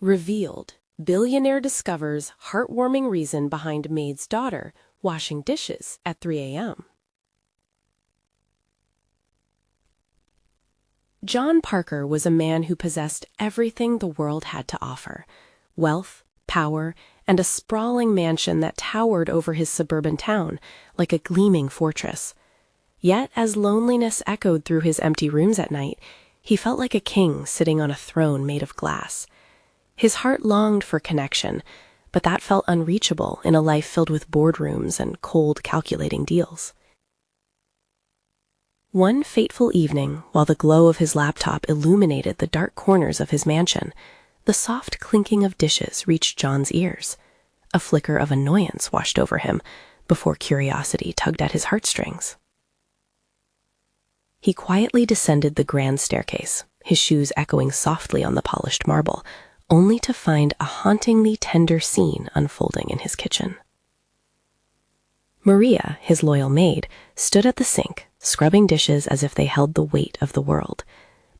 Revealed. Billionaire discovers heartwarming reason behind Maid's daughter washing dishes at 3 a.m. John Parker was a man who possessed everything the world had to offer: wealth, power, and a sprawling mansion that towered over his suburban town like a gleaming fortress. Yet, as loneliness echoed through his empty rooms at night, he felt like a king sitting on a throne made of glass. His heart longed for connection, but that felt unreachable in a life filled with boardrooms and cold, calculating deals. One fateful evening, while the glow of his laptop illuminated the dark corners of his mansion, the soft clinking of dishes reached John's ears. A flicker of annoyance washed over him before curiosity tugged at his heartstrings. He quietly descended the grand staircase, his shoes echoing softly on the polished marble, only to find a hauntingly tender scene unfolding in his kitchen. Maria, his loyal maid, stood at the sink, scrubbing dishes as if they held the weight of the world.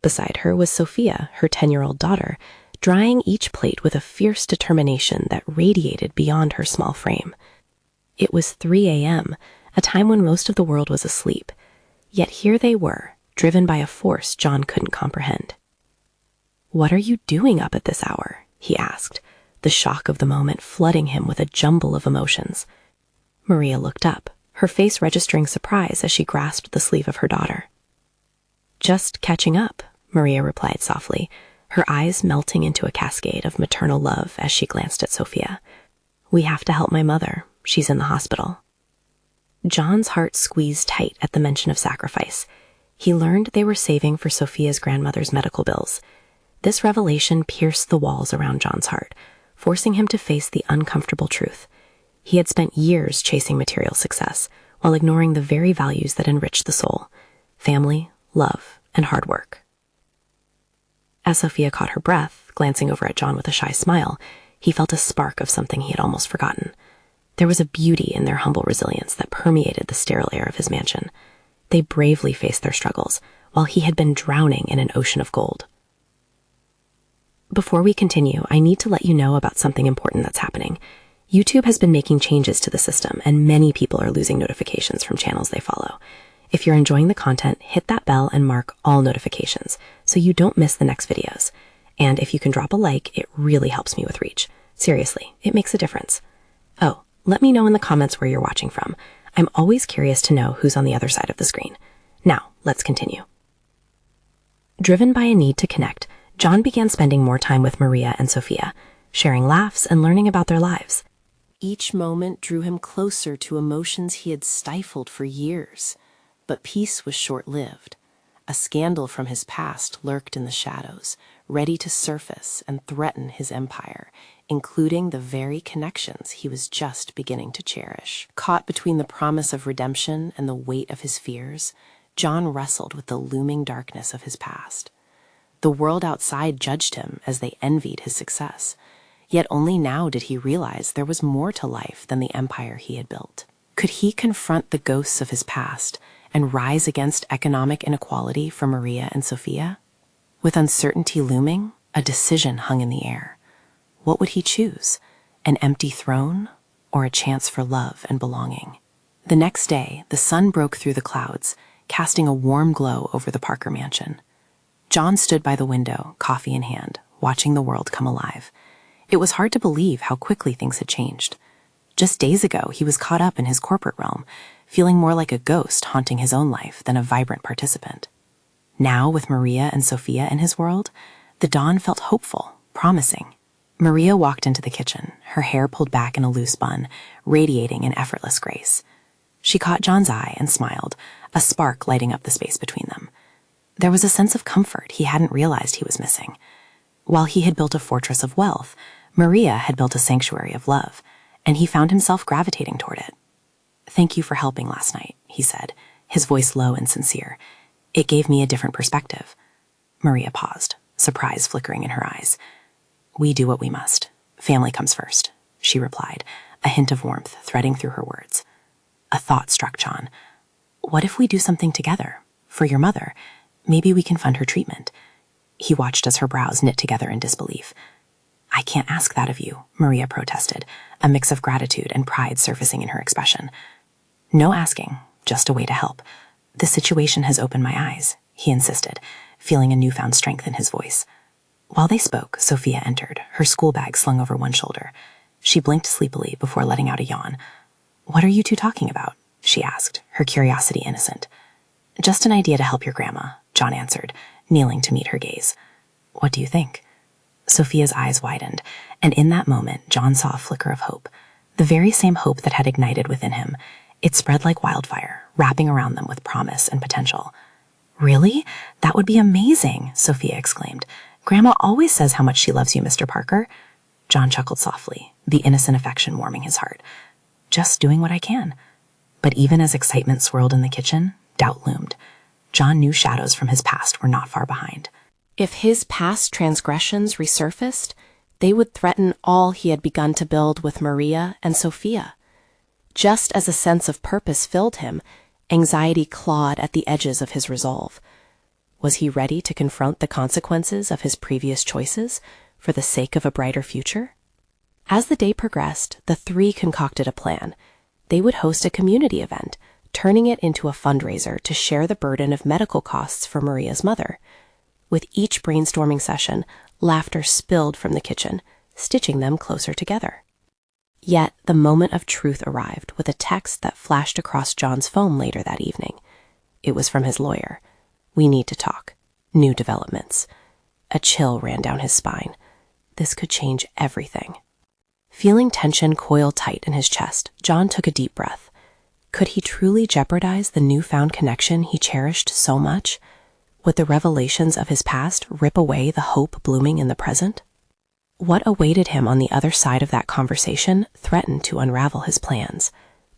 Beside her was Sophia, her 10-year-old daughter, drying each plate with a fierce determination that radiated beyond her small frame. It was 3 a.m., a time when most of the world was asleep. Yet here they were, driven by a force John couldn't comprehend. "What are you doing up at this hour?" he asked, the shock of the moment flooding him with a jumble of emotions. Maria looked up, her face registering surprise as she grasped the sleeve of her daughter. "Just catching up," Maria replied softly, her eyes melting into a cascade of maternal love as she glanced at Sophia. "We have to help my mother. She's in the hospital." John's heart squeezed tight at the mention of sacrifice. He learned they were saving for Sophia's grandmother's medical bills. This revelation pierced the walls around John's heart, forcing him to face the uncomfortable truth. He had spent years chasing material success, while ignoring the very values that enrich the soul: family, love, and hard work. As Sophia caught her breath, glancing over at John with a shy smile, he felt a spark of something he had almost forgotten. There was a beauty in their humble resilience that permeated the sterile air of his mansion. They bravely faced their struggles, while he had been drowning in an ocean of gold. Before we continue, I need to let you know about something important that's happening. YouTube has been making changes to the system, and many people are losing notifications from channels they follow. If you're enjoying the content, hit that bell and mark all notifications so you don't miss the next videos. And if you can drop a like, it really helps me with reach. Seriously, it makes a difference. Oh, let me know in the comments where you're watching from. I'm always curious to know who's on the other side of the screen. Now, let's continue. Driven by a need to connect, John began spending more time with Maria and Sophia, sharing laughs and learning about their lives. Each moment drew him closer to emotions he had stifled for years. But peace was short-lived. A scandal from his past lurked in the shadows, ready to surface and threaten his empire, including the very connections he was just beginning to cherish. Caught between the promise of redemption and the weight of his fears, John wrestled with the looming darkness of his past. The world outside judged him as they envied his success, yet only now did he realize there was more to life than the empire he had built. Could he confront the ghosts of his past and rise against economic inequality for Maria and Sophia? With uncertainty looming, a decision hung in the air. What would he choose? An empty throne or a chance for love and belonging? The next day, the sun broke through the clouds, casting a warm glow over the Parker mansion. John stood by the window, coffee in hand, watching the world come alive. It was hard to believe how quickly things had changed. Just days ago, he was caught up in his corporate realm, feeling more like a ghost haunting his own life than a vibrant participant. Now, with Maria and Sophia in his world, the dawn felt hopeful, promising. Maria walked into the kitchen, her hair pulled back in a loose bun, radiating an effortless grace. She caught John's eye and smiled, a spark lighting up the space between them. There was a sense of comfort he hadn't realized he was missing. While he had built a fortress of wealth, Maria had built a sanctuary of love, and he found himself gravitating toward it. "Thank you for helping last night," he said, his voice low and sincere. "It gave me a different perspective." Maria paused, surprise flickering in her eyes. "We do what we must. Family comes first," she replied, a hint of warmth threading through her words. A thought struck John. What if we do something together? For your mother, maybe we can fund her treatment. He watched as her brows knit together in disbelief. I can't ask that of you, Maria protested, a mix of gratitude and pride surfacing in her expression. No asking, just a way to help. The situation has opened my eyes, he insisted, feeling a newfound strength in his voice. While they spoke, Sophia entered, her school bag slung over one shoulder. She blinked sleepily before letting out a yawn. What are you two talking about? She asked, her curiosity innocent. Just an idea to help your grandma, John answered, kneeling to meet her gaze. What do you think? Sophia's eyes widened, and in that moment, John saw a flicker of hope, the very same hope that had ignited within him. It spread like wildfire, wrapping around them with promise and potential. Really? That would be amazing, Sophia exclaimed. Grandma always says how much she loves you, Mr. Parker. John chuckled softly, the innocent affection warming his heart. Just doing what I can. But even as excitement swirled in the kitchen, doubt loomed. John knew shadows from his past were not far behind. If his past transgressions resurfaced, they would threaten all he had begun to build with Maria and Sophia. Just as a sense of purpose filled him, anxiety clawed at the edges of his resolve. Was he ready to confront the consequences of his previous choices for the sake of a brighter future? As the day progressed, the three concocted a plan. They would host a community event, turning it into a fundraiser to share the burden of medical costs for Maria's mother. With each brainstorming session, laughter spilled from the kitchen, stitching them closer together. Yet the moment of truth arrived with a text that flashed across John's phone later that evening. It was from his lawyer. We need to talk. New developments. A chill ran down his spine. This could change everything. Feeling tension coil tight in his chest, John took a deep breath. Could he truly jeopardize the newfound connection he cherished so much? Would the revelations of his past rip away the hope blooming in the present? What awaited him on the other side of that conversation threatened to unravel his plans.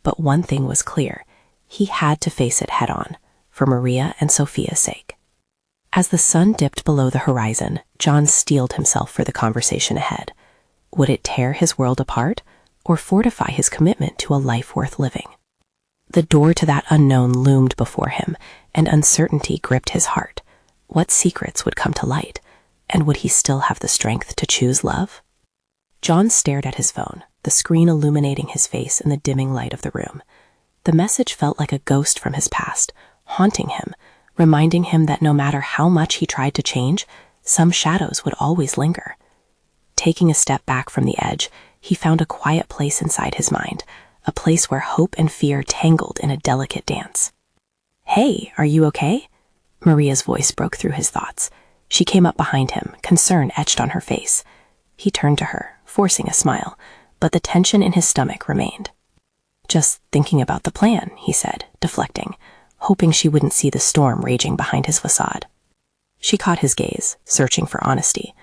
But one thing was clear. He had to face it head-on, for Maria and Sophia's sake. As the sun dipped below the horizon, John steeled himself for the conversation ahead. Would it tear his world apart, or fortify his commitment to a life worth living? The door to that unknown loomed before him, and uncertainty gripped his heart. What secrets would come to light, and would he still have the strength to choose love? John stared at his phone, the screen illuminating his face in the dimming light of the room. The message felt like a ghost from his past, haunting him, reminding him that no matter how much he tried to change, some shadows would always linger. Taking a step back from the edge, he found a quiet place inside his mind, a place where hope and fear tangled in a delicate dance. Hey, are you okay? Maria's voice broke through his thoughts. She came up behind him, concern etched on her face. He turned to her, forcing a smile, but the tension in his stomach remained. Just thinking about the plan, he said, deflecting, hoping she wouldn't see the storm raging behind his facade. She caught his gaze, searching for honesty.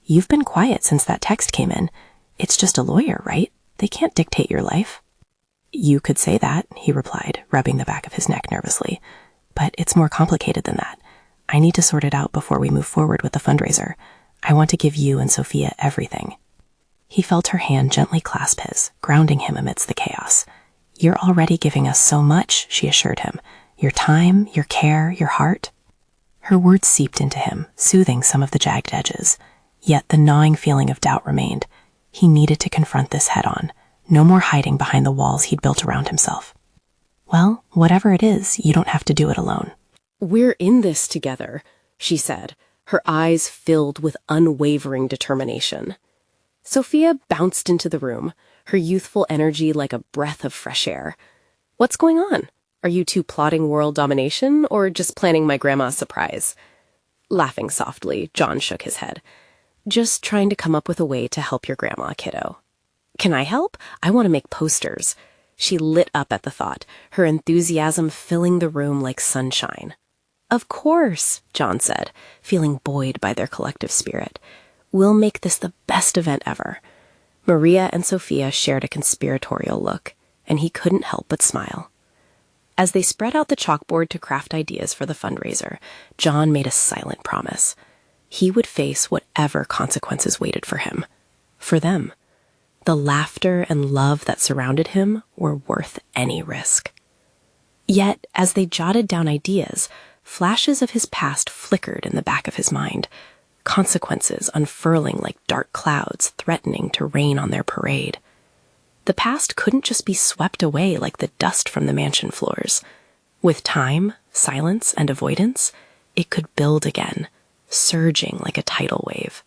You've been quiet since that text came in. It's just a lawyer, right? They can't dictate your life. You could say that, he replied, rubbing the back of his neck nervously. But it's more complicated than that. I need to sort it out before we move forward with the fundraiser. I want to give you and Sophia everything. He felt her hand gently clasp his, grounding him amidst the chaos. You're already giving us so much, she assured him. Your time, your care, your heart. Her words seeped into him, soothing some of the jagged edges. Yet the gnawing feeling of doubt remained. He needed to confront this head-on. No more hiding behind the walls he'd built around himself. Well, whatever it is, you don't have to do it alone. We're in this together, she said, her eyes filled with unwavering determination. Sophia bounced into the room, her youthful energy like a breath of fresh air. What's going on? Are you two plotting world domination, or just planning my grandma's surprise? Laughing softly, John shook his head. Just trying to come up with a way to help your grandma, kiddo. Can I help? I want to make posters. She lit up at the thought, her enthusiasm filling the room like sunshine. Of course, John said, feeling buoyed by their collective spirit. We'll make this the best event ever. Maria and Sophia shared a conspiratorial look, and he couldn't help but smile. As they spread out the chalkboard to craft ideas for the fundraiser, John made a silent promise. He would face whatever consequences waited for him. For them. The laughter and love that surrounded him were worth any risk. Yet, as they jotted down ideas, flashes of his past flickered in the back of his mind. consequences unfurling like dark clouds threatening to rain on their parade. The past couldn't just be swept away like the dust from the mansion floors. With time, silence, and avoidance, it could build again, surging like a tidal wave.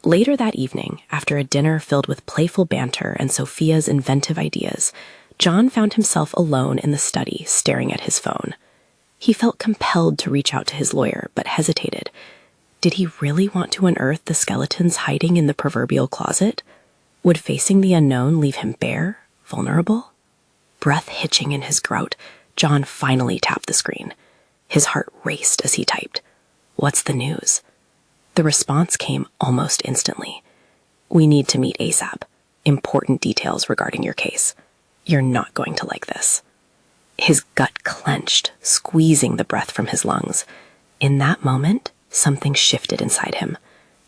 Later that evening, after a dinner filled with playful banter and Sophia's inventive ideas, John found himself alone in the study, staring at his phone. He felt compelled to reach out to his lawyer, but hesitated. Did he really want to unearth the skeletons hiding in the proverbial closet? Would facing the unknown leave him bare, vulnerable? Breath hitching in his throat, John finally tapped the screen. His heart raced as he typed, "What's the news?" The response came almost instantly. "We need to meet ASAP. Important details regarding your case. You're not going to like this." His gut clenched, squeezing the breath from his lungs. In that moment, something shifted inside him.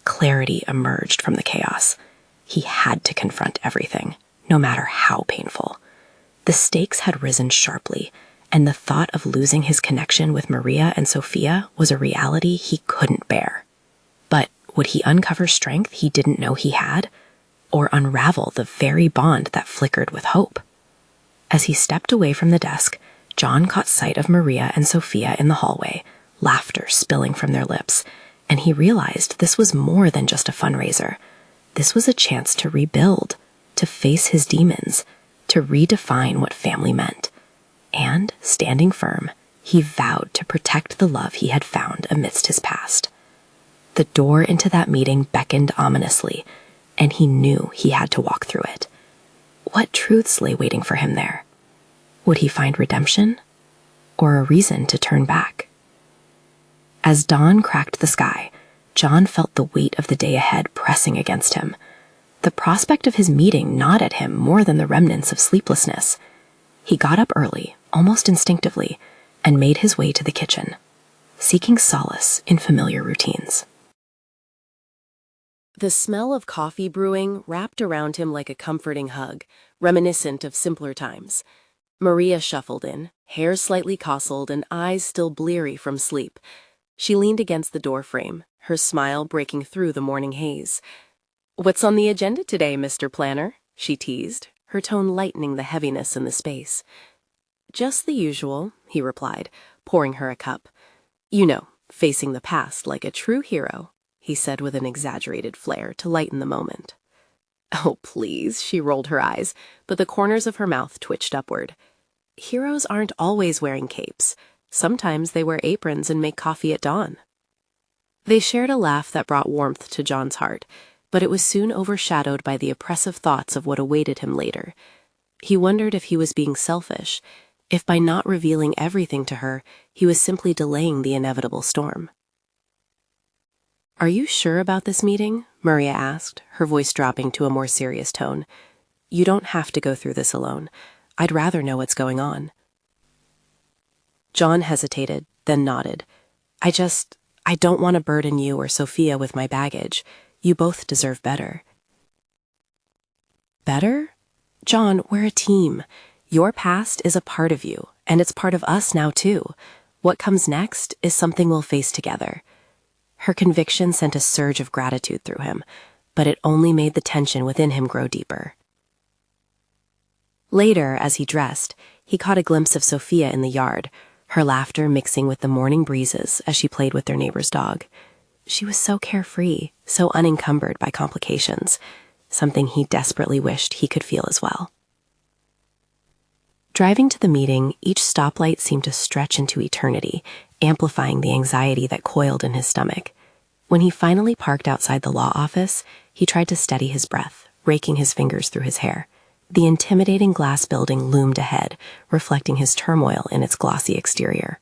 Clarity emerged from the chaos. He had to confront everything, no matter how painful. The stakes had risen sharply, and the thought of losing his connection with Maria and Sophia was a reality he couldn't bear. But would he uncover strength he didn't know he had, or unravel the very bond that flickered with hope? As he stepped away from the desk, John caught sight of Maria and Sophia in the hallway, laughter spilling from their lips, and he realized this was more than just a fundraiser. This was a chance to rebuild, to face his demons, to redefine what family meant. And, standing firm, he vowed to protect the love he had found amidst his past. The door into that meeting beckoned ominously, and he knew he had to walk through it. What truths lay waiting for him there? Would he find redemption, or a reason to turn back? As dawn cracked the sky, John felt the weight of the day ahead pressing against him. The prospect of his meeting gnawed at him more than the remnants of sleeplessness. He got up early, almost instinctively, and made his way to the kitchen, seeking solace in familiar routines. The smell of coffee brewing wrapped around him like a comforting hug, reminiscent of simpler times. Maria shuffled in, hair slightly tousled and eyes still bleary from sleep. She leaned against the doorframe, her smile breaking through the morning haze. "What's on the agenda today, Mr. Planner?" she teased, her tone lightening the heaviness in the space. "Just the usual," he replied, pouring her a cup. "You know, facing the past like a true hero," he said with an exaggerated flair to lighten the moment. "Oh, please," she rolled her eyes, but the corners of her mouth twitched upward. "Heroes aren't always wearing capes. Sometimes they wear aprons and make coffee at dawn." They shared a laugh that brought warmth to John's heart, but it was soon overshadowed by the oppressive thoughts of what awaited him later. He wondered if he was being selfish, if by not revealing everything to her, he was simply delaying the inevitable storm. "Are you sure about this meeting?" Maria asked, her voice dropping to a more serious tone. "You don't have to go through this alone. I'd rather know what's going on." John hesitated, then nodded. I don't want to burden you or Sophia with my baggage. You both deserve better." "Better? John, we're a team. Your past is a part of you, and it's part of us now too. What comes next is something we'll face together." Her conviction sent a surge of gratitude through him, but it only made the tension within him grow deeper. Later, as he dressed, he caught a glimpse of Sophia in the yard, her laughter mixing with the morning breezes as she played with their neighbor's dog. She was so carefree, so unencumbered by complications, something he desperately wished he could feel as well. Driving to the meeting, each stoplight seemed to stretch into eternity, amplifying the anxiety that coiled in his stomach. When he finally parked outside the law office, he tried to steady his breath, raking his fingers through his hair. The intimidating glass building loomed ahead, reflecting his turmoil in its glossy exterior.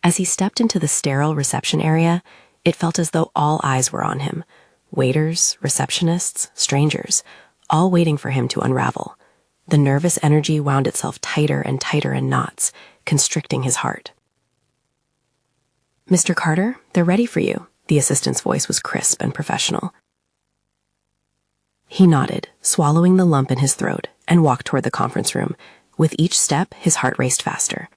As he stepped into the sterile reception area, it felt as though all eyes were on him. Waiters, receptionists, strangers, all waiting for him to unravel. The nervous energy wound itself tighter and tighter in knots, constricting his heart. "Mr. Carter, they're ready for you." The assistant's voice was crisp and professional. He nodded, swallowing the lump in his throat, and walked toward the conference room. With each step, his heart raced faster.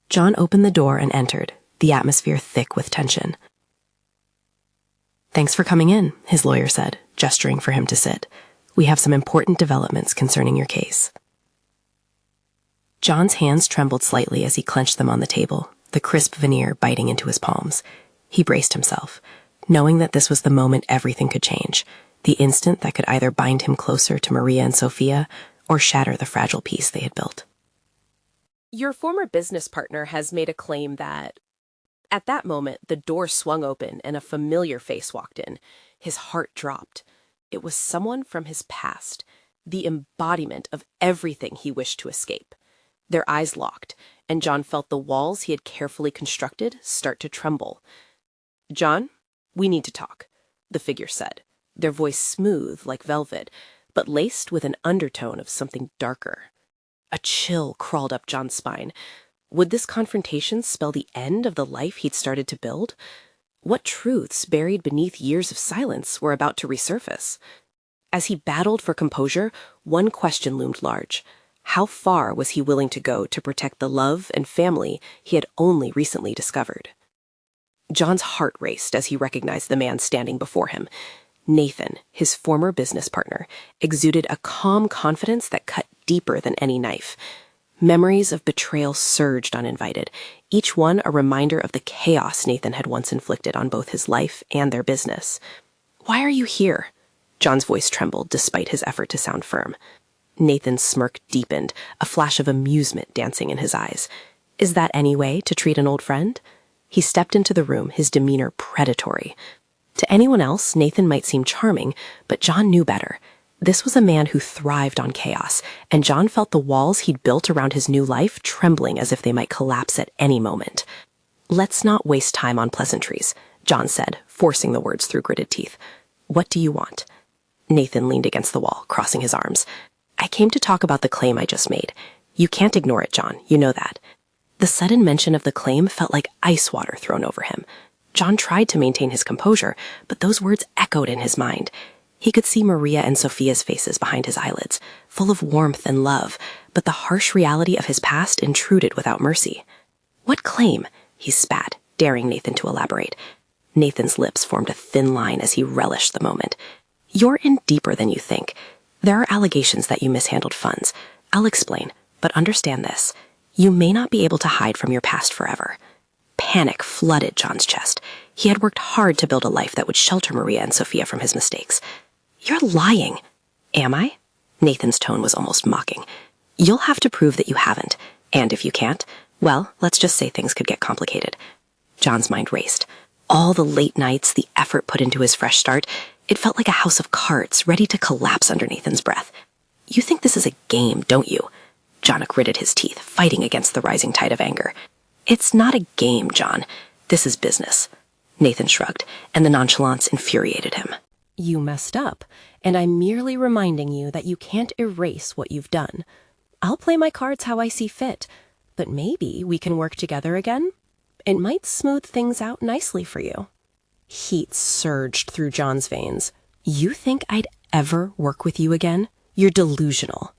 John opened the door and entered, the atmosphere thick with tension. "Thanks for coming in," his lawyer said, gesturing for him to sit. "We have some important developments concerning your case." John's hands trembled slightly as he clenched them on the table, the crisp veneer biting into his palms. He braced himself, knowing that this was the moment everything could change, the instant that could either bind him closer to Maria and Sophia or shatter the fragile peace they had built. Your former business partner has made a claim that... At that moment, the door swung open and a familiar face walked in. His heart dropped. It was someone from his past, the embodiment of everything he wished to escape. Their eyes locked, and John felt the walls he had carefully constructed start to tremble. "John, we need to talk," the figure said, their voice smooth like velvet, but laced with an undertone of something darker. A chill crawled up John's spine. Would this confrontation spell the end of the life he'd started to build? What truths buried beneath years of silence were about to resurface? As he battled for composure, one question loomed large. How far was he willing to go to protect the love and family he had only recently discovered? John's heart raced as he recognized the man standing before him. Nathan, his former business partner, exuded a calm confidence that cut deeper than any knife. Memories of betrayal surged uninvited, each one a reminder of the chaos Nathan had once inflicted on both his life and their business. "Why are you here?" John's voice trembled despite his effort to sound firm. Nathan's smirk deepened, a flash of amusement dancing in his eyes. Is that any way to treat an old friend? He stepped into the room, his demeanor predatory. To anyone else, Nathan might seem charming, but John knew better. This was a man who thrived on chaos, and John felt the walls he'd built around his new life trembling as if they might collapse at any moment. "Let's not waste time on pleasantries," John said, forcing the words through gritted teeth. "What do you want?" Nathan leaned against the wall, crossing his arms. "I came to talk about the claim I just made. You can't ignore it, John. You know that." The sudden mention of the claim felt like ice water thrown over him. John tried to maintain his composure, but those words echoed in his mind. He could see Maria and Sophia's faces behind his eyelids, full of warmth and love, but the harsh reality of his past intruded without mercy. "What claim?" he spat, daring Nathan to elaborate. Nathan's lips formed a thin line as he relished the moment. "You're in deeper than you think. There are allegations that you mishandled funds. I'll explain, but understand this. You may not be able to hide from your past forever." Panic flooded John's chest. He had worked hard to build a life that would shelter Maria and Sophia from his mistakes. "You're lying." "Am I?" Nathan's tone was almost mocking. "You'll have to prove that you haven't. And if you can't, well, let's just say things could get complicated." John's mind raced. All the late nights, the effort put into his fresh start, it felt like a house of cards ready to collapse under Nathan's breath. "You think this is a game, don't you?" John gritted his teeth, fighting against the rising tide of anger. "It's not a game, John. This is business." Nathan shrugged, and the nonchalance infuriated him. "You messed up, and I'm merely reminding you that you can't erase what you've done. I'll play my cards how I see fit, but maybe we can work together again. It might smooth things out nicely for you." Heat surged through John's veins. "You think I'd ever work with you again? You're delusional."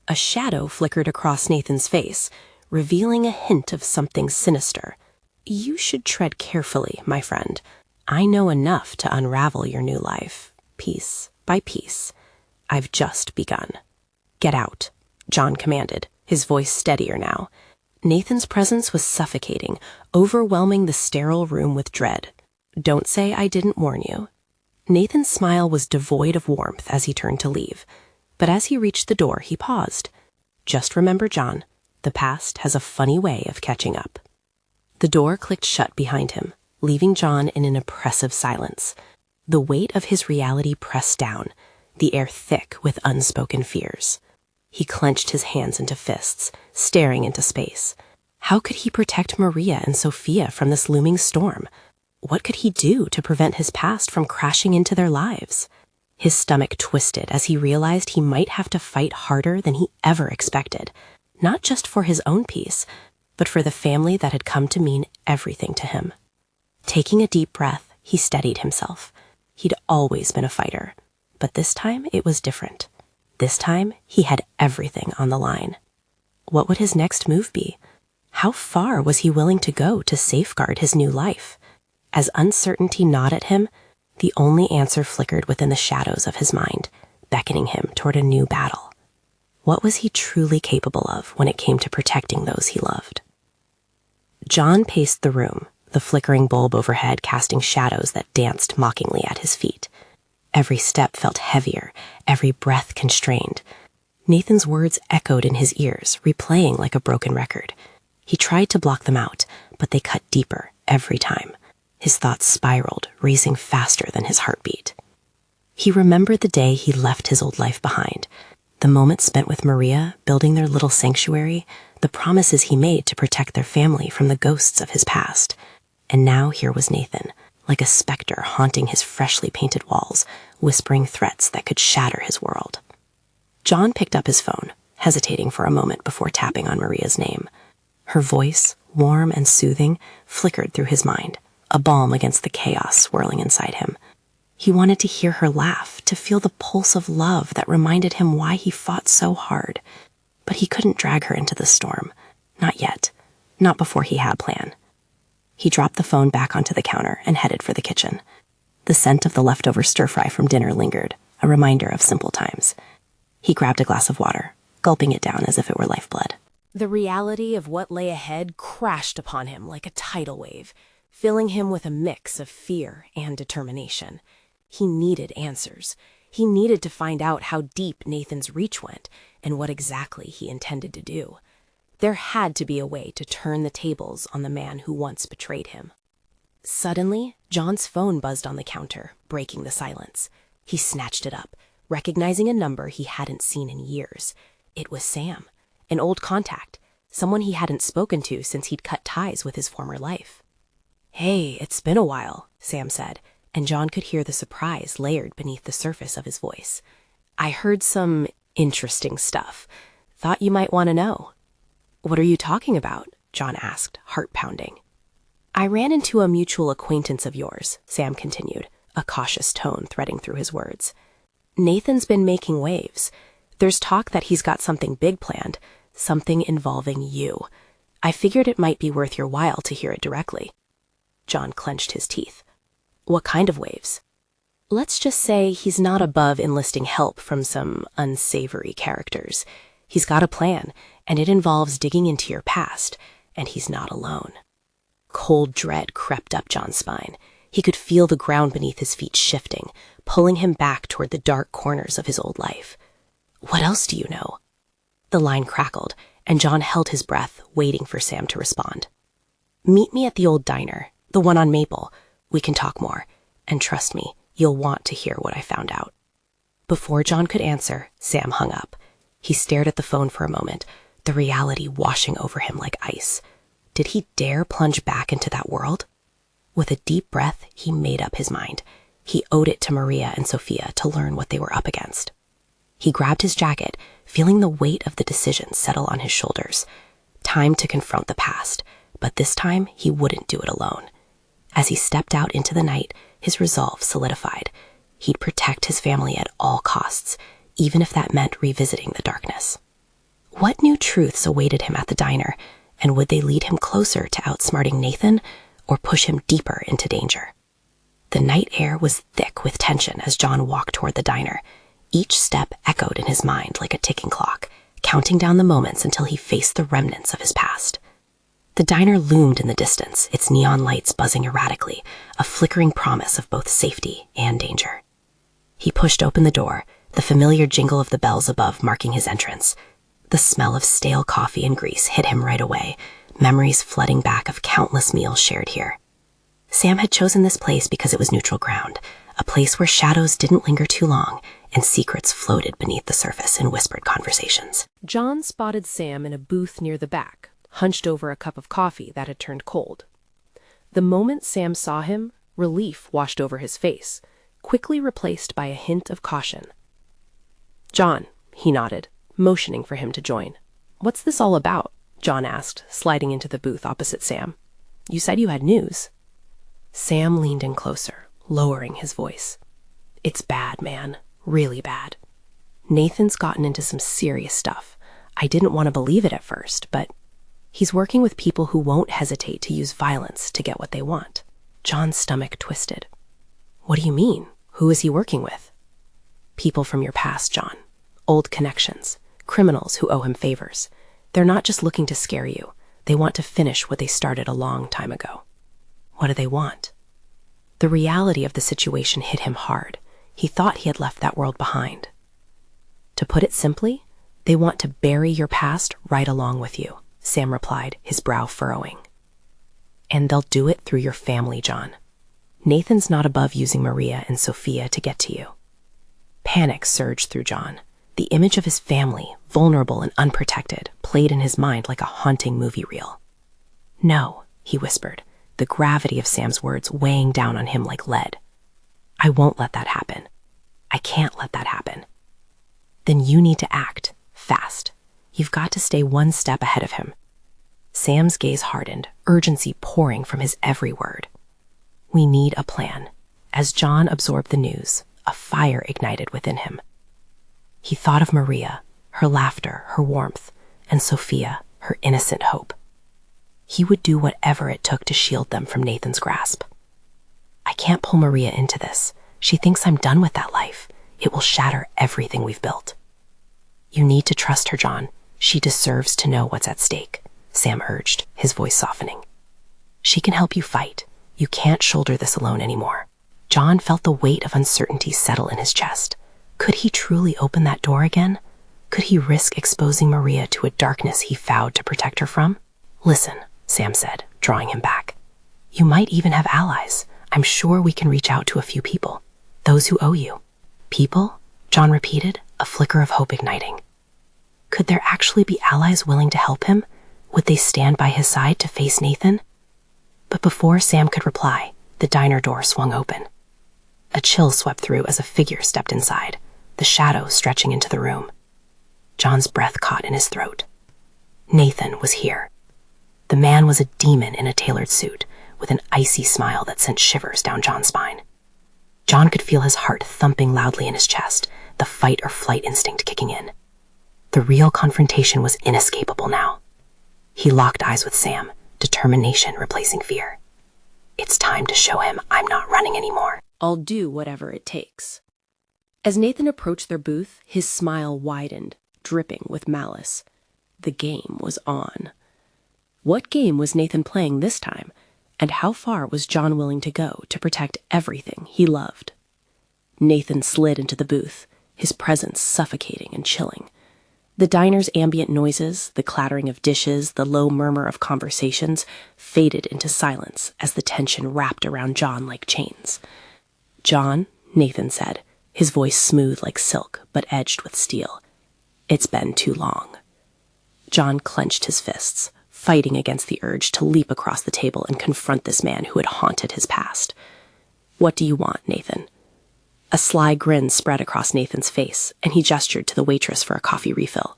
A shadow flickered across Nathan's face, revealing a hint of something sinister. "You should tread carefully, my friend. I know enough to unravel your new life, piece by piece. I've just begun." "Get out," John commanded, his voice steadier now. Nathan's presence was suffocating, overwhelming the sterile room with dread. "Don't say I didn't warn you." Nathan's smile was devoid of warmth as he turned to leave, but as he reached the door, he paused. "Just remember, John, the past has a funny way of catching up." The door clicked shut behind him, leaving John in an oppressive silence. The weight of his reality pressed down, the air thick with unspoken fears. He clenched his hands into fists, staring into space. How could he protect Maria and Sophia from this looming storm? What could he do to prevent his past from crashing into their lives? His stomach twisted as he realized he might have to fight harder than he ever expected, not just for his own peace, but for the family that had come to mean everything to him. Taking a deep breath, he steadied himself. He'd always been a fighter, but this time it was different. This time, he had everything on the line. What would his next move be? How far was he willing to go to safeguard his new life? As uncertainty gnawed at him, the only answer flickered within the shadows of his mind, beckoning him toward a new battle. What was he truly capable of when it came to protecting those he loved? John paced the room, the flickering bulb overhead casting shadows that danced mockingly at his feet. Every step felt heavier, every breath constrained. Nathan's words echoed in his ears, replaying like a broken record. He tried to block them out, but they cut deeper every time. His thoughts spiraled, racing faster than his heartbeat. He remembered the day he left his old life behind, the moments spent with Maria, building their little sanctuary, the promises he made to protect their family from the ghosts of his past. And now here was Nathan, like a specter haunting his freshly painted walls, whispering threats that could shatter his world. John picked up his phone, hesitating for a moment before tapping on Maria's name. Her voice, warm and soothing, flickered through his mind, a balm against the chaos swirling inside him. He wanted to hear her laugh, to feel the pulse of love that reminded him why he fought so hard. But he couldn't drag her into the storm. Not yet. Not before he had a plan. He dropped the phone back onto the counter and headed for the kitchen. The scent of the leftover stir-fry from dinner lingered, a reminder of simple times. He grabbed a glass of water, gulping it down as if it were lifeblood. The reality of what lay ahead crashed upon him like a tidal wave, filling him with a mix of fear and determination. He needed answers. He needed to find out how deep Nathan's reach went and what exactly he intended to do. There had to be a way to turn the tables on the man who once betrayed him. Suddenly, John's phone buzzed on the counter, breaking the silence. He snatched it up, recognizing a number he hadn't seen in years. It was Sam, an old contact, someone he hadn't spoken to since he'd cut ties with his former life. "Hey, it's been a while," Sam said, and John could hear the surprise layered beneath the surface of his voice. "I heard some interesting stuff. Thought you might want to know." "What are you talking about?" John asked, heart pounding. "I ran into a mutual acquaintance of yours," Sam continued, a cautious tone threading through his words. "Nathan's been making waves. There's talk that he's got something big planned, something involving you. I figured it might be worth your while to hear it directly." John clenched his teeth. "What kind of waves?" "Let's just say he's not above enlisting help from some unsavory characters. He's got a plan, and it involves digging into your past, and he's not alone." Cold dread crept up John's spine. He could feel the ground beneath his feet shifting, pulling him back toward the dark corners of his old life. "What else do you know?" The line crackled, and John held his breath, waiting for Sam to respond. "Meet me at the old diner, the one on Maple. We can talk more, and trust me, you'll want to hear what I found out." Before John could answer, Sam hung up. He stared at the phone for a moment, the reality washing over him like ice. Did he dare plunge back into that world? With a deep breath, he made up his mind. He owed it to Maria and Sophia to learn what they were up against. He grabbed his jacket, feeling the weight of the decision settle on his shoulders. Time to confront the past, but this time he wouldn't do it alone. As he stepped out into the night, his resolve solidified. He'd protect his family at all costs, even if that meant revisiting the darkness. What new truths awaited him at the diner, and would they lead him closer to outsmarting Nathan or push him deeper into danger? The night air was thick with tension as John walked toward the diner. Each step echoed in his mind like a ticking clock, counting down the moments until he faced the remnants of his past. The diner loomed in the distance, its neon lights buzzing erratically, a flickering promise of both safety and danger. He pushed open the door, the familiar jingle of the bells above marking his entrance. The smell of stale coffee and grease hit him right away, memories flooding back of countless meals shared here. Sam had chosen this place because it was neutral ground, a place where shadows didn't linger too long and secrets floated beneath the surface in whispered conversations. John spotted Sam in a booth near the back, hunched over a cup of coffee that had turned cold. The moment Sam saw him, relief washed over his face, quickly replaced by a hint of caution. "John," he nodded, motioning for him to join. "What's this all about?" John asked, sliding into the booth opposite Sam. "You said you had news." Sam leaned in closer, lowering his voice. "It's bad, man. Really bad. Nathan's gotten into some serious stuff. I didn't want to believe it at first, but He's working with people who won't hesitate to use violence to get what they want. John's stomach twisted. What do you mean? Who is he working with? People from your past, John. Old connections. Criminals who owe him favors. They're not just looking to scare you. They want to finish what they started a long time ago. What do they want? The reality of the situation hit him hard. He thought he had left that world behind. To put it simply, they want to bury your past right along with you, Sam replied, his brow furrowing. And they'll do it through your family, John. Nathan's not above using Maria and Sophia to get to you. Panic surged through John. The image of his family, vulnerable and unprotected, played in his mind like a haunting movie reel. No, he whispered, the gravity of Sam's words weighing down on him like lead. I won't let that happen. I can't let that happen. Then you need to act, fast. You've got to stay one step ahead of him. Sam's gaze hardened, urgency pouring from his every word. We need a plan. As John absorbed the news, a fire ignited within him. He thought of Maria, her laughter, her warmth, and Sophia, her innocent hope. He would do whatever it took to shield them from Nathan's grasp. I can't pull Maria into this. She thinks I'm done with that life. It will shatter everything we've built. You need to trust her, John. She deserves to know what's at stake, Sam urged, his voice softening. She can help you fight. You can't shoulder this alone anymore. John felt the weight of uncertainty settle in his chest. Could he truly open that door again? Could he risk exposing Maria to a darkness he vowed to protect her from? Listen, Sam said, drawing him back. You might even have allies. I'm sure we can reach out to a few people. Those who owe you. People? John repeated, a flicker of hope igniting. Could there actually be allies willing to help him? Would they stand by his side to face Nathan? But before Sam could reply, the diner door swung open. A chill swept through as a figure stepped inside, the shadow stretching into the room. John's breath caught in his throat. Nathan was here. The man was a demon in a tailored suit, with an icy smile that sent shivers down John's spine. John could feel his heart thumping loudly in his chest, the fight or flight instinct kicking in. The real confrontation was inescapable now. He locked eyes with Sam, determination replacing fear. It's time to show him I'm not running anymore. I'll do whatever it takes. As Nathan approached their booth, his smile widened, dripping with malice. The game was on. What game was Nathan playing this time, and how far was John willing to go to protect everything he loved? Nathan slid into the booth, his presence suffocating and chilling. The diner's ambient noises, the clattering of dishes, the low murmur of conversations, faded into silence as the tension wrapped around John like chains. John, Nathan said, his voice smooth like silk but edged with steel. It's been too long. John clenched his fists, fighting against the urge to leap across the table and confront this man who had haunted his past. What do you want, Nathan? A sly grin spread across Nathan's face, and he gestured to the waitress for a coffee refill.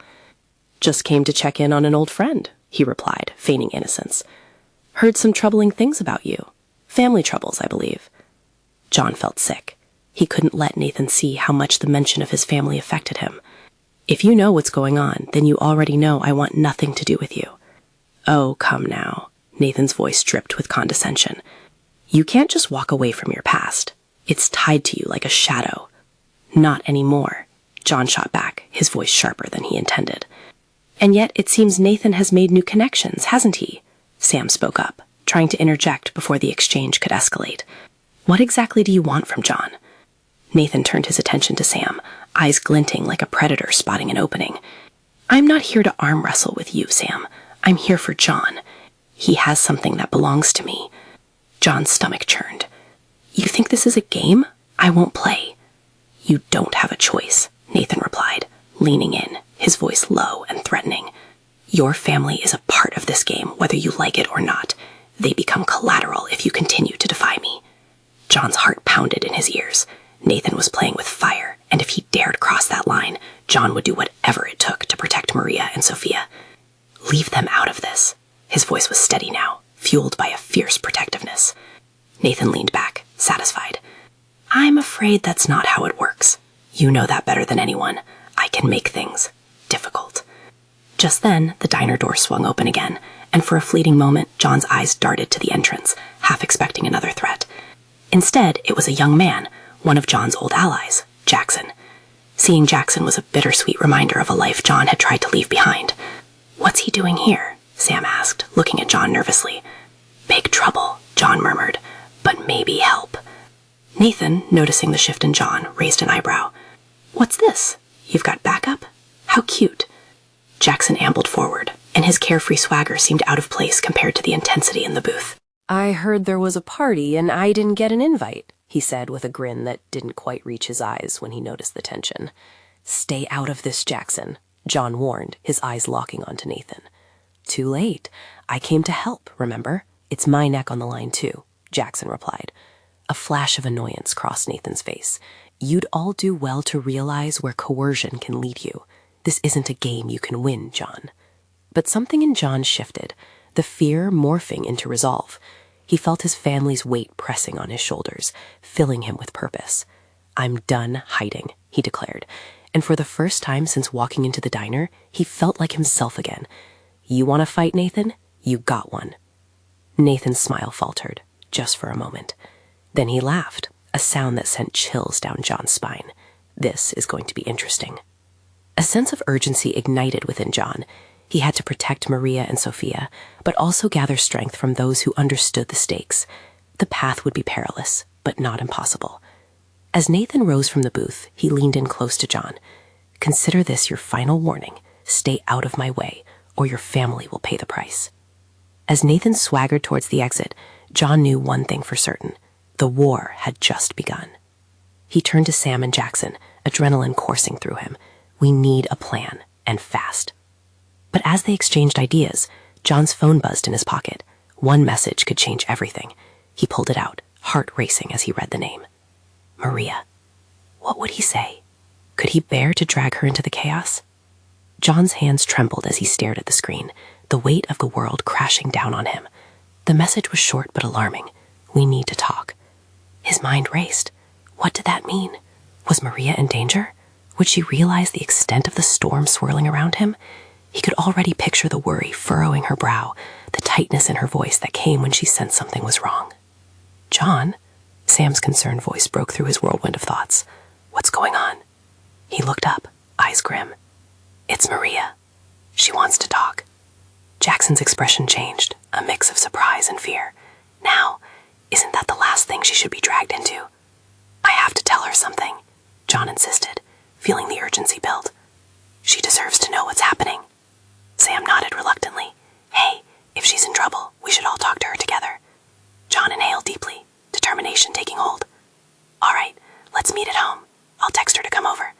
Just came to check in on an old friend, he replied, feigning innocence. Heard some troubling things about you. Family troubles, I believe. John felt sick. He couldn't let Nathan see how much the mention of his family affected him. If you know what's going on, then you already know I want nothing to do with you. Oh, come now. Nathan's voice dripped with condescension. You can't just walk away from your past. It's tied to you like a shadow. Not anymore, John shot back, his voice sharper than he intended. And yet it seems Nathan has made new connections, hasn't he? Sam spoke up, trying to interject before the exchange could escalate. What exactly do you want from John? Nathan turned his attention to Sam, eyes glinting like a predator spotting an opening. I'm not here to arm wrestle with you, Sam. I'm here for John. He has something that belongs to me. John's stomach churned. You think this is a game? I won't play. You don't have a choice, Nathan replied, leaning in, his voice low and threatening. Your family is a part of this game, whether you like it or not. They become collateral if you continue to defy me. John's heart pounded in his ears. Nathan was playing with fire, and if he dared cross that line, John would do whatever it took to protect Maria and Sophia. Leave them out of this. His voice was steady now, fueled by a fierce protectiveness. Nathan leaned back, satisfied. I'm afraid that's not how it works. You know that better than anyone. I can make things difficult. Just then, the diner door swung open again, and for a fleeting moment, John's eyes darted to the entrance, half expecting another threat. Instead, it was a young man, one of John's old allies, Jackson. Seeing Jackson was a bittersweet reminder of a life John had tried to leave behind. "What's he doing here?" Sam asked, looking at John nervously. "Big trouble," John murmured, "but maybe help." Nathan, noticing the shift in John, raised an eyebrow. "What's this? You've got backup? How cute." Jackson ambled forward, and his carefree swagger seemed out of place compared to the intensity in the booth. "I heard there was a party and I didn't get an invite," he said with a grin that didn't quite reach his eyes when he noticed the tension. "Stay out of this, Jackson," John warned, his eyes locking onto Nathan. "Too late. I came to help, remember? It's my neck on the line too," Jackson replied. A flash of annoyance crossed Nathan's face. "You'd all do well to realize where coercion can lead you. This isn't a game you can win, John." But something in John shifted, the fear morphing into resolve. He felt his family's weight pressing on his shoulders, filling him with purpose. "I'm done hiding," he declared, and for the first time since walking into the diner, he felt like himself again. "You want to fight, Nathan? You got one." Nathan's smile faltered, just for a moment. Then he laughed, a sound that sent chills down John's spine. This is going to be interesting. A sense of urgency ignited within John. He had to protect Maria and Sophia, but also gather strength from those who understood the stakes. The path would be perilous, but not impossible. As Nathan rose from the booth, he leaned in close to John. "Consider this your final warning. Stay out of my way, or your family will pay the price." As Nathan swaggered towards the exit, John knew one thing for certain. The war had just begun. He turned to Sam and Jackson, adrenaline coursing through him. "We need a plan, and fast." But as they exchanged ideas, John's phone buzzed in his pocket. One message could change everything. He pulled it out, heart racing as he read the name. Maria. What would he say? Could he bear to drag her into the chaos? John's hands trembled as he stared at the screen, the weight of the world crashing down on him. The message was short but alarming. "We need to talk." His mind raced. What did that mean? Was Maria in danger? Would she realize the extent of the storm swirling around him? He could already picture the worry furrowing her brow, the tightness in her voice that came when she sensed something was wrong. "John?" Sam's concerned voice broke through his whirlwind of thoughts. "What's going on?" He looked up, eyes grim. "It's Maria. She wants to talk." Jackson's expression changed, a mix of surprise and fear. "Now, isn't that the last thing she should be dragged into?" "I have to tell her something," John insisted, feeling the urgency build. "She deserves to know what's happening." Sam nodded reluctantly. "Hey, if she's in trouble, we should all talk to her together." John inhaled deeply, determination taking hold. "All right, let's meet at home. I'll text her to come over."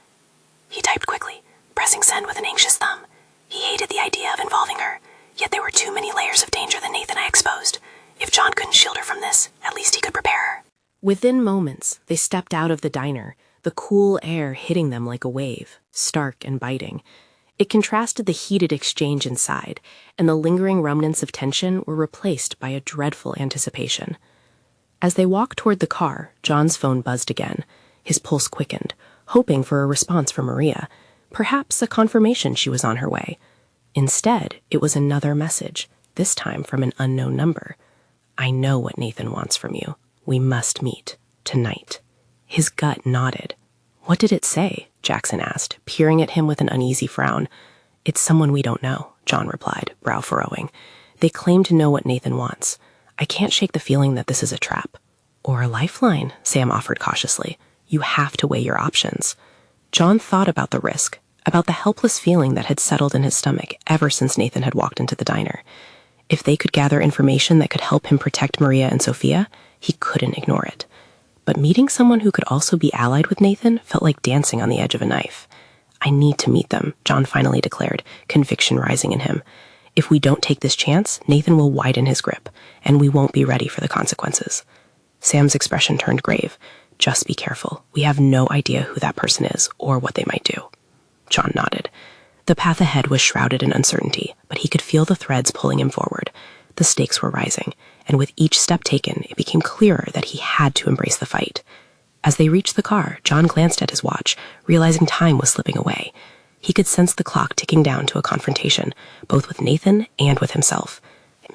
He typed quickly, pressing send with an anxious thumb. He hated the idea of involving her, yet there were too many layers of danger that Nathan had exposed. If John couldn't shield her from this, at least he could prepare her. Within moments, they stepped out of the diner, the cool air hitting them like a wave, stark and biting. It contrasted the heated exchange inside, and the lingering remnants of tension were replaced by a dreadful anticipation. As they walked toward the car, John's phone buzzed again. His pulse quickened, hoping for a response from Maria, perhaps a confirmation she was on her way. Instead, it was another message, this time from an unknown number. "I know what Nathan wants from you. We must meet. Tonight." His gut nodded. "What did it say?" Jackson asked, peering at him with an uneasy frown. "It's someone we don't know," John replied, brow furrowing. "They claim to know what Nathan wants. I can't shake the feeling that this is a trap." "Or a lifeline," Sam offered cautiously. "You have to weigh your options." John thought about the risk, about the helpless feeling that had settled in his stomach ever since Nathan had walked into the diner. If they could gather information that could help him protect Maria and Sophia, he couldn't ignore it. But meeting someone who could also be allied with Nathan felt like dancing on the edge of a knife. "I need to meet them," John finally declared, conviction rising in him. "If we don't take this chance, Nathan will widen his grip, and we won't be ready for the consequences." Sam's expression turned grave. "Just be careful. We have no idea who that person is or what they might do." John nodded. The path ahead was shrouded in uncertainty, but he could feel the threads pulling him forward. The stakes were rising, and with each step taken, it became clearer that he had to embrace the fight. As they reached the car, John glanced at his watch, realizing time was slipping away. He could sense the clock ticking down to a confrontation, both with Nathan and with himself.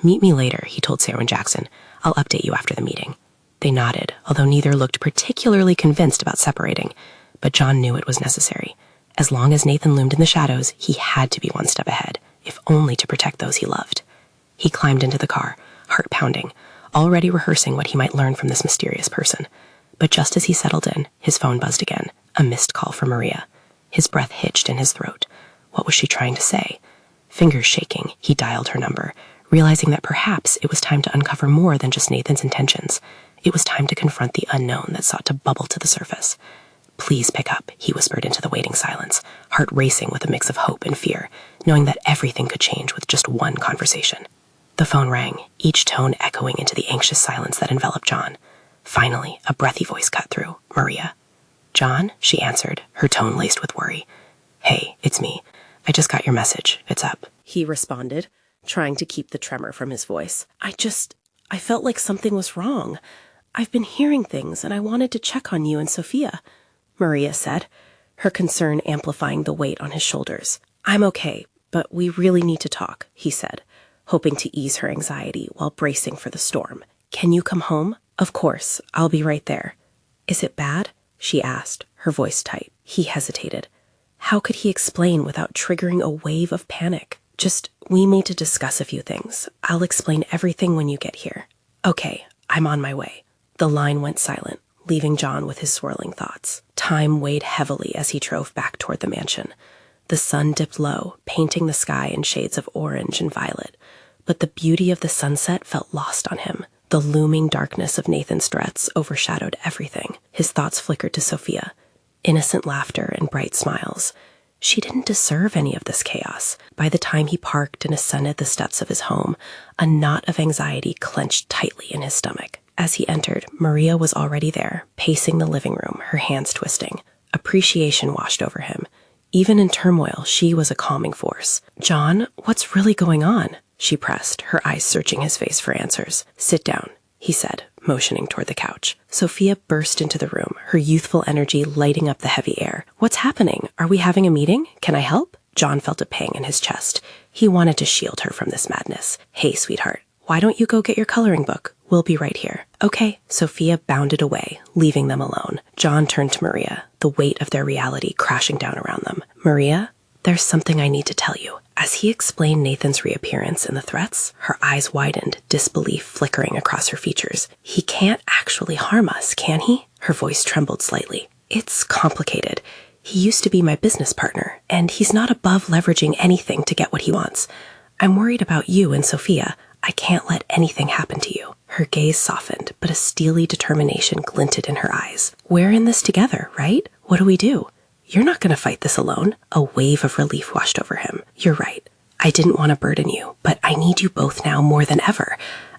"Meet me later," he told Sarah and Jackson. "I'll update you after the meeting." They nodded, although neither looked particularly convinced about separating. But John knew it was necessary. As long as Nathan loomed in the shadows, he had to be one step ahead, if only to protect those he loved. He climbed into the car, heart pounding, already rehearsing what he might learn from this mysterious person. But just as he settled in, his phone buzzed again, a missed call from Maria. His breath hitched in his throat. What was she trying to say? Fingers shaking, he dialed her number, realizing that perhaps it was time to uncover more than just Nathan's intentions. It was time to confront the unknown that sought to bubble to the surface. "Please pick up," he whispered into the waiting silence, heart racing with a mix of hope and fear, knowing that everything could change with just one conversation. The phone rang, each tone echoing into the anxious silence that enveloped John. Finally, a breathy voice cut through. "Maria." "John?" she answered, her tone laced with worry. "Hey, it's me. I just got your message. It's up," he responded, trying to keep the tremor from his voice. I felt like something was wrong. I've been hearing things, and I wanted to check on you and Sophia," Maria said, her concern amplifying the weight on his shoulders. "I'm okay, but we really need to talk," he said, hoping to ease her anxiety while bracing for the storm. "Can you come home?" "Of course, I'll be right there." "Is it bad?" she asked, her voice tight. He hesitated. How could he explain without triggering a wave of panic? "Just, we need to discuss a few things. I'll explain everything when you get here." "Okay, I'm on my way." The line went silent, leaving John with his swirling thoughts. Time weighed heavily as he drove back toward the mansion. The sun dipped low, painting the sky in shades of orange and violet, but the beauty of the sunset felt lost on him. The looming darkness of Nathan's threats overshadowed everything. His thoughts flickered to Sophia. Innocent laughter and bright smiles. She didn't deserve any of this chaos. By the time he parked and ascended the steps of his home, a knot of anxiety clenched tightly in his stomach. As he entered, Maria was already there, pacing the living room, her hands twisting. Appreciation washed over him. Even in turmoil, she was a calming force. "John, what's really going on?" she pressed, her eyes searching his face for answers. "Sit down," he said, motioning toward the couch. Sophia burst into the room, her youthful energy lighting up the heavy air. "What's happening? Are we having a meeting? Can I help?" John felt a pang in his chest. He wanted to shield her from this madness. "Hey, sweetheart, why don't you go get your coloring book? We'll be right here." "Okay." Sophia bounded away, leaving them alone. John turned to Maria, the weight of their reality crashing down around them. "Maria, there's something I need to tell you." As he explained Nathan's reappearance and the threats, her eyes widened, disbelief flickering across her features. "He can't actually harm us, can he?" Her voice trembled slightly. "It's complicated. He used to be my business partner, and he's not above leveraging anything to get what he wants. I'm worried about you and Sophia. I can't let anything happen to you." Her gaze softened, but a steely determination glinted in her eyes. "We're in this together, right? What do we do? You're not going to fight this alone." A wave of relief washed over him. "You're right. I didn't want to burden you, but I need you both now more than ever.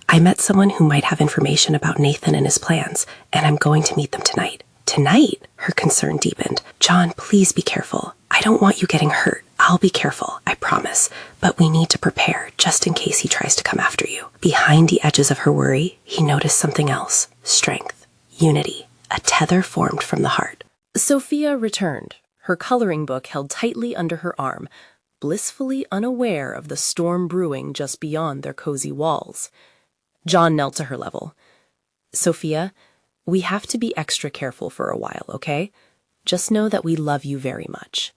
I met someone who might have information about Nathan and his plans, and I'm going to meet them tonight." "Tonight?" Her concern deepened. "John, please be careful. I don't want you getting hurt. I'll be careful, I promise. But we need to prepare, just in case he tries to come after you." Behind the edges of her worry, he noticed something else. Strength. Unity. A tether formed from the heart. Sophia returned, her coloring book held tightly under her arm, blissfully unaware of the storm brewing just beyond their cozy walls. John knelt to her level. "Sophia, we have to be extra careful for a while, okay? Just know that we love you very much."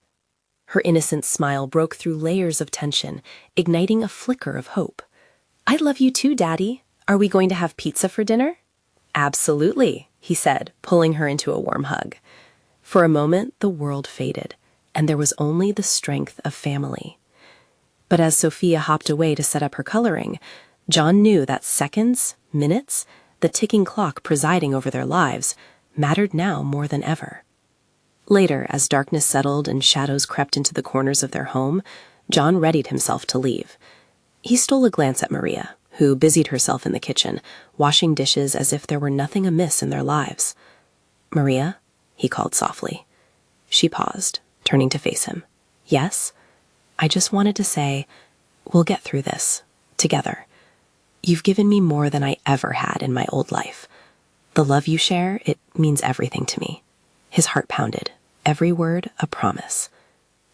Her innocent smile broke through layers of tension, igniting a flicker of hope. "I love you too, Daddy. Are we going to have pizza for dinner?" "Absolutely," he said, pulling her into a warm hug. For a moment, the world faded, and there was only the strength of family. But as Sophia hopped away to set up her coloring, John knew that seconds, minutes, the ticking clock presiding over their lives, mattered now more than ever. Later, as darkness settled and shadows crept into the corners of their home, John readied himself to leave. He stole a glance at Maria, who busied herself in the kitchen, washing dishes as if there were nothing amiss in their lives. "Maria?" he called softly. She paused, turning to face him. "Yes? I just wanted to say, we'll get through this, together. You've given me more than I ever had in my old life. The love you share, it means everything to me." His heart pounded, every word a promise.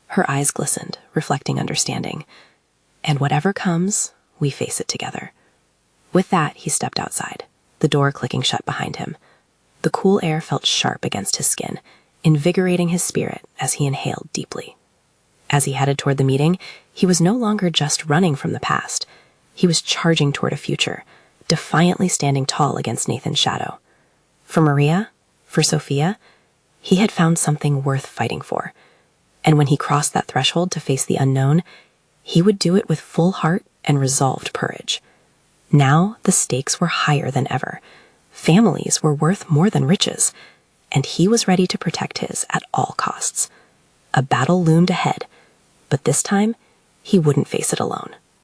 Her eyes glistened, reflecting understanding. "And whatever comes, we face it together." With that, he stepped outside, the door clicking shut behind him. The cool air felt sharp against his skin, invigorating his spirit as he inhaled deeply. As he headed toward the meeting, he was no longer just running from the past. He was charging toward a future, defiantly standing tall against Nathan's shadow. For Maria, for Sophia, he had found something worth fighting for. And when he crossed that threshold to face the unknown, he would do it with full heart and resolved courage. Now the stakes were higher than ever. Families were worth more than riches, and he was ready to protect his at all costs. A battle loomed ahead, but this time he wouldn't face it alone.